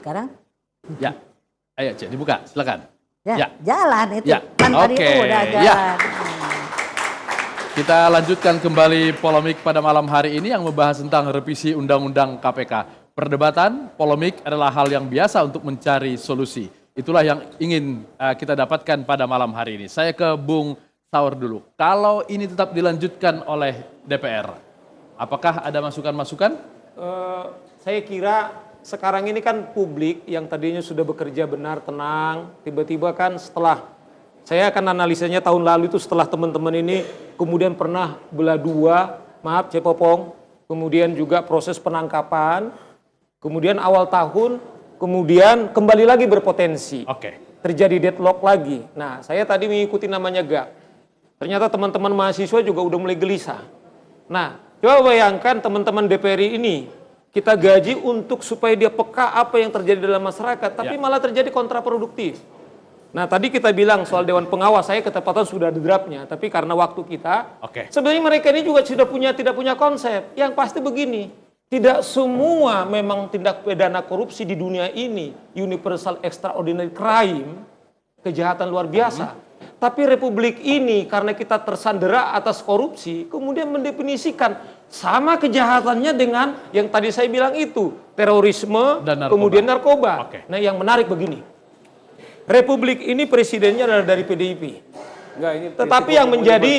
Sekarang? Ya, ayo Cek, dibuka, silakan. Ya, jalan itu. Ya. Kan tadi Oke. udah jalan. Ya. Kita lanjutkan kembali polemik pada malam hari ini yang membahas tentang revisi Undang-Undang KPK. Perdebatan, polemik adalah hal yang biasa untuk mencari solusi. Itulah yang ingin kita dapatkan pada malam hari ini. Saya ke Bung Saur dulu. Kalau ini tetap dilanjutkan oleh DPR, apakah ada masukan-masukan? Saya kira sekarang ini kan publik yang tadinya sudah bekerja benar, tenang, tiba-tiba kan setelah, saya akan analisanya tahun lalu itu setelah teman-teman ini kemudian pernah belah dua, maaf Cepopong, kemudian juga proses penangkapan, kemudian awal tahun, kemudian kembali lagi berpotensi. Terjadi deadlock lagi. Nah, saya tadi mengikuti namanya GAP. Ternyata teman-teman mahasiswa juga udah mulai gelisah. Nah, coba bayangkan teman-teman DPR ini, kita gaji untuk supaya dia peka apa yang terjadi dalam masyarakat, tapi malah terjadi kontraproduktif. Nah, tadi kita bilang soal Dewan Pengawas, saya ketepatan sudah ada draftnya, tapi karena waktu kita, sebenarnya mereka ini juga sudah tidak punya konsep. Yang pasti begini, tidak semua memang tindak pidana korupsi di dunia ini universal extraordinary crime, kejahatan luar biasa. Tapi republik ini karena kita tersandera atas korupsi, kemudian mendefinisikan sama kejahatannya dengan yang tadi saya bilang itu, terorisme, dan narkoba. Kemudian narkoba. Nah, yang menarik begini, republik ini presidennya adalah dari PDIP. Enggak, ini tetapi yang menjadi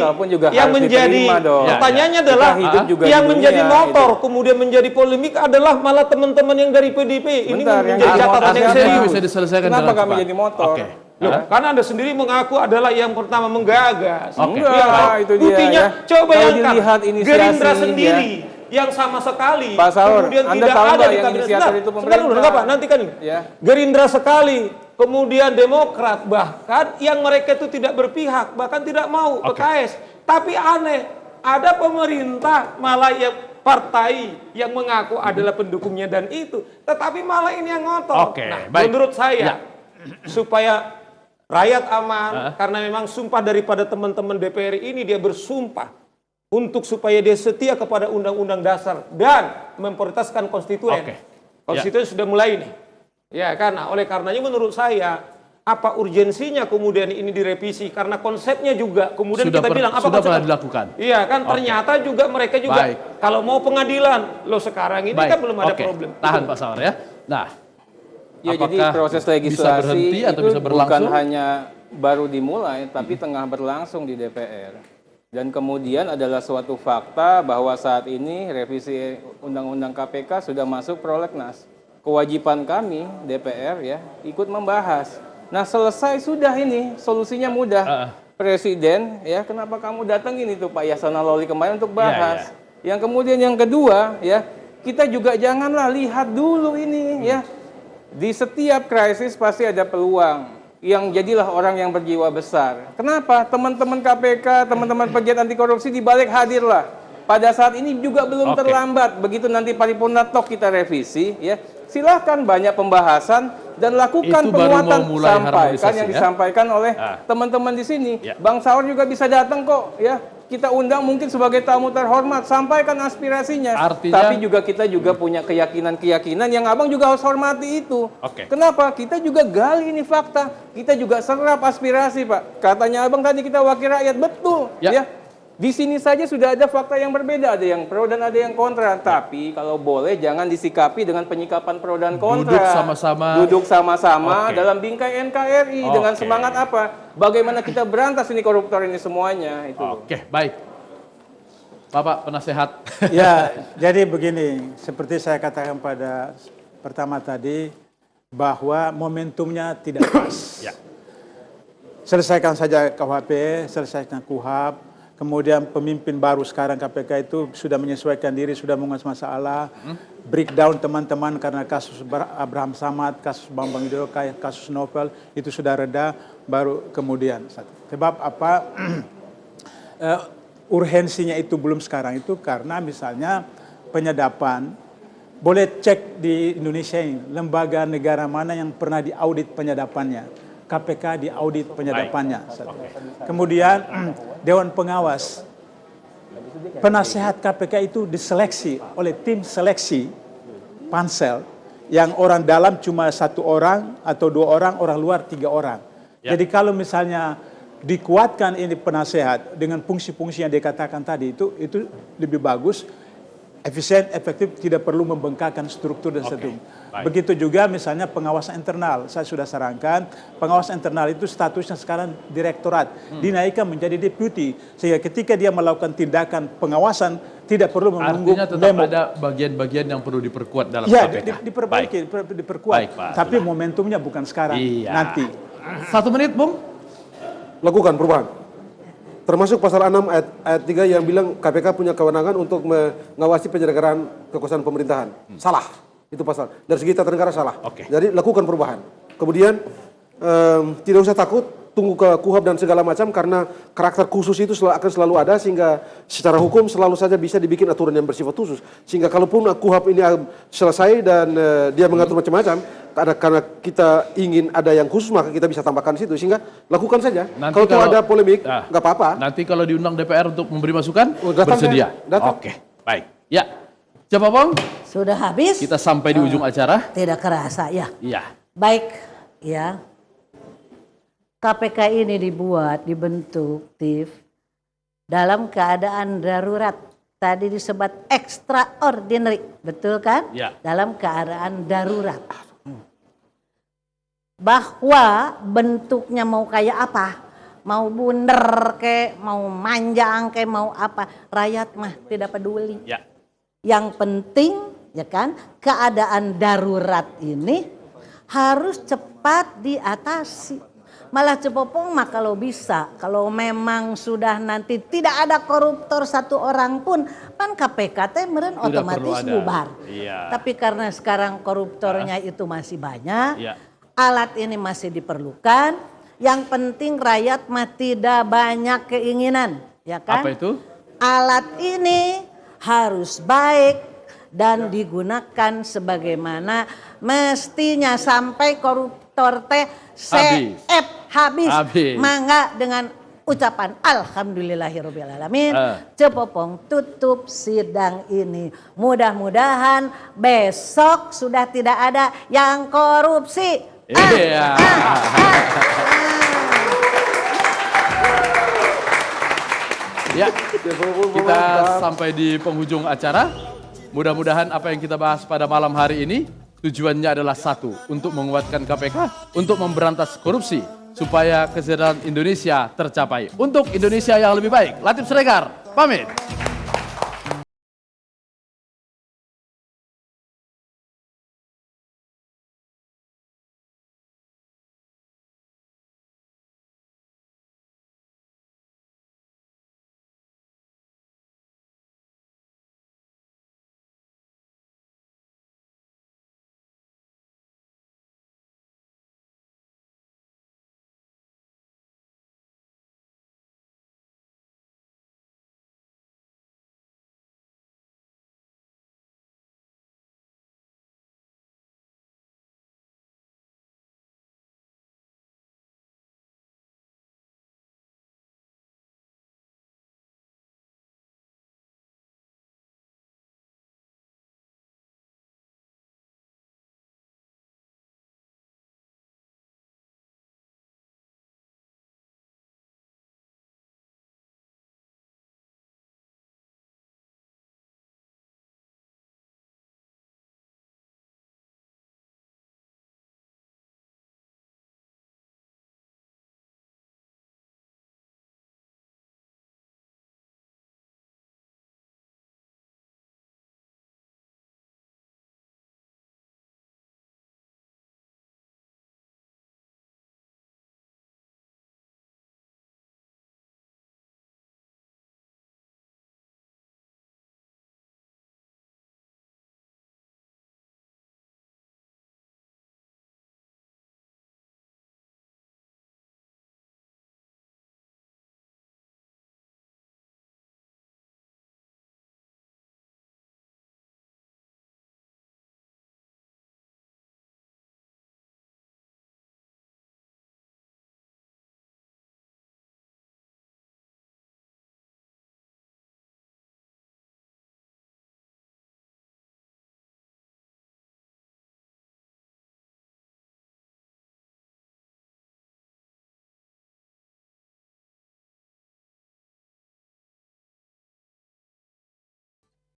pertanyaannya adalah yang menjadi motor kemudian menjadi polemik adalah malah teman-teman yang dari PDIP. Ini menjadi catatan yang serius. Bisa diselesaikan. Kenapa kami jadi motor? Loh, karena Anda sendiri mengaku adalah yang pertama menggagas. Enggak, itu dia. Buktinya, coba bayangkan Gerindra sendiri yang sama sekali. Pak Saur, kemudian Anda tidak tahu ada di yang kabinet. inisiator itu pemerintah. Sebentar dulu, Pak, nanti kan ini. Gerindra sekali, kemudian Demokrat, bahkan yang mereka itu tidak berpihak, bahkan tidak mau PKS. Tapi aneh, ada pemerintah malah yang partai yang mengaku adalah pendukungnya dan itu, tetapi malah ini yang ngotot. Nah, menurut saya, supaya rakyat aman, karena memang sumpah daripada teman-teman DPR ini, dia bersumpah untuk supaya dia setia kepada Undang-Undang Dasar dan memprioritaskan konstituen. Konstituen sudah mulai nih. Ya kan, nah, oleh karenanya menurut saya, apa urgensinya kemudian ini direvisi? Karena konsepnya juga, kemudian kita bilang, apa sudah pernah dilakukan? Iya kan, ternyata juga mereka juga, kalau mau pengadilan, loh sekarang ini kan belum ada problem. Tahan Pak Saur ya. Nah, ya, jadi proses legislasi itu bukan hanya baru dimulai, tapi tengah berlangsung di DPR. Dan kemudian adalah suatu fakta bahwa saat ini revisi Undang-Undang KPK sudah masuk prolegnas. Kewajiban kami DPR ya ikut membahas. Nah, selesai sudah ini, solusinya mudah. Presiden ya, kenapa kamu datangin itu Pak Yasona Lawli kemarin untuk bahas. Yang kemudian yang kedua ya, kita juga janganlah lihat dulu ini ya. Di setiap krisis pasti ada peluang. Yang jadilah orang yang berjiwa besar. Kenapa? Teman-teman KPK, teman-teman pegiat anti korupsi dibalik hadirlah. Pada saat ini juga belum terlambat. Begitu nanti paripurna tok kita revisi, ya silahkan banyak pembahasan dan lakukan penguatan. Sampaikan yang disampaikan oleh teman-teman di sini. Bang Saur juga bisa datang kok, ya. Kita undang mungkin sebagai tamu terhormat, sampaikan aspirasinya. Tapi juga kita juga punya keyakinan-keyakinan yang abang juga harus hormati itu. Kenapa? Kita juga gali ini fakta. Kita juga serap aspirasi, Pak. Katanya abang tadi kita wakil rakyat, betul. Ya. Di sini saja sudah ada fakta yang berbeda, ada yang pro dan ada yang kontra. Tapi kalau boleh jangan disikapi dengan penyikapan pro dan kontra. Duduk sama-sama dalam bingkai NKRI dengan semangat apa? Bagaimana kita berantas ini koruptor ini semuanya itu. Baik. Bapak penasehat. Ya, jadi begini, seperti saya katakan pada pertama tadi bahwa momentumnya tidak pas. Selesaikan saja KUHP, selesaikan KUHAP. Kemudian pemimpin baru sekarang KPK itu sudah menyesuaikan diri, sudah menguas masalah, breakdown teman-teman karena kasus Abraham Samad, kasus Bambang Yudhoyono, kasus Novel itu sudah reda, baru kemudian. Sebab apa? Urgensinya itu belum sekarang itu karena misalnya penyadapan, boleh cek di Indonesia ini, lembaga negara mana yang pernah diaudit penyadapannya. KPK diaudit penyadapannya. Kemudian Dewan Pengawas, penasehat KPK itu diseleksi oleh tim seleksi pansel yang orang dalam cuma 1 orang atau 2 orang, orang luar 3 orang. Ya. Jadi kalau misalnya dikuatkan ini penasehat dengan fungsi-fungsi yang dikatakan tadi itu lebih bagus, efisien, efektif, tidak perlu membengkakkan struktur dan struktur. Begitu juga misalnya pengawasan internal. Saya sudah sarankan pengawasan internal itu statusnya sekarang direktorat, dinaikkan menjadi deputi, sehingga ketika dia melakukan tindakan pengawasan tidak perlu menunggu Artinya tetap memo. ada bagian-bagian yang perlu diperkuat dalam Ya, KPK. diperbaiki, diperkuat. Baik, Pak. Tapi momentumnya bukan sekarang, Iya. nanti. 1 menit, Bung. Lakukan perubahan. Termasuk pasal 6 ayat 3 yang bilang KPK punya kewenangan untuk mengawasi penyelenggaraan kekuasaan pemerintahan. Salah. Itu pasal. Dari segi tata negara salah. Oke. Jadi lakukan perubahan. Kemudian tidak usah takut, tunggu ke KUHAP dan segala macam karena karakter khusus itu akan selalu ada sehingga secara hukum selalu saja bisa dibikin aturan yang bersifat khusus. Sehingga kalaupun KUHAP ini selesai dan dia mengatur macam-macam, karena kita ingin ada yang khusus maka kita bisa tambahkan situ sehingga lakukan saja. Nanti Kalau ada polemik nggak apa-apa. Nanti kalau diundang DPR untuk memberi masukan, Datang bersedia. ya, datang. Oke, baik. Ya, coba Bang, Sudah habis? kita sampai di ujung acara. Tidak kerasa ya. Iya. Baik ya. KPK ini dibentuk, Tif, dalam keadaan darurat. Tadi disebut extraordinary, betul kan? Ya. Dalam keadaan darurat. Bahwa bentuknya mau kayak apa, mau bundar kayak, mau manjang kayak, mau apa, rakyat mah tidak peduli. Ya. Yang penting ya kan, keadaan darurat ini harus cepat diatasi. Malah cepopong mah kalau bisa, kalau memang sudah nanti tidak ada koruptor 1 orang pun, kan KPK teh meren otomatis perlu ada. bubar. Iya. Tapi karena sekarang koruptornya itu masih banyak, Iya. alat ini masih diperlukan. Yang penting rakyat mah tidak banyak keinginan, ya kan? Apa itu? Alat ini harus baik dan digunakan sebagaimana mestinya sampai koruptor teh habis. Mangga dengan ucapan alhamdulillahirobbilalamin. Cepopong tutup sidang ini. Mudah-mudahan besok sudah tidak ada yang korupsi. Iya. Ya, kita sampai di penghujung acara. Mudah-mudahan apa yang kita bahas pada malam hari ini tujuannya adalah satu, untuk menguatkan KPK, untuk memberantas korupsi, supaya kesejahteraan Indonesia tercapai. Untuk Indonesia yang lebih baik, Latif Siregar, pamit.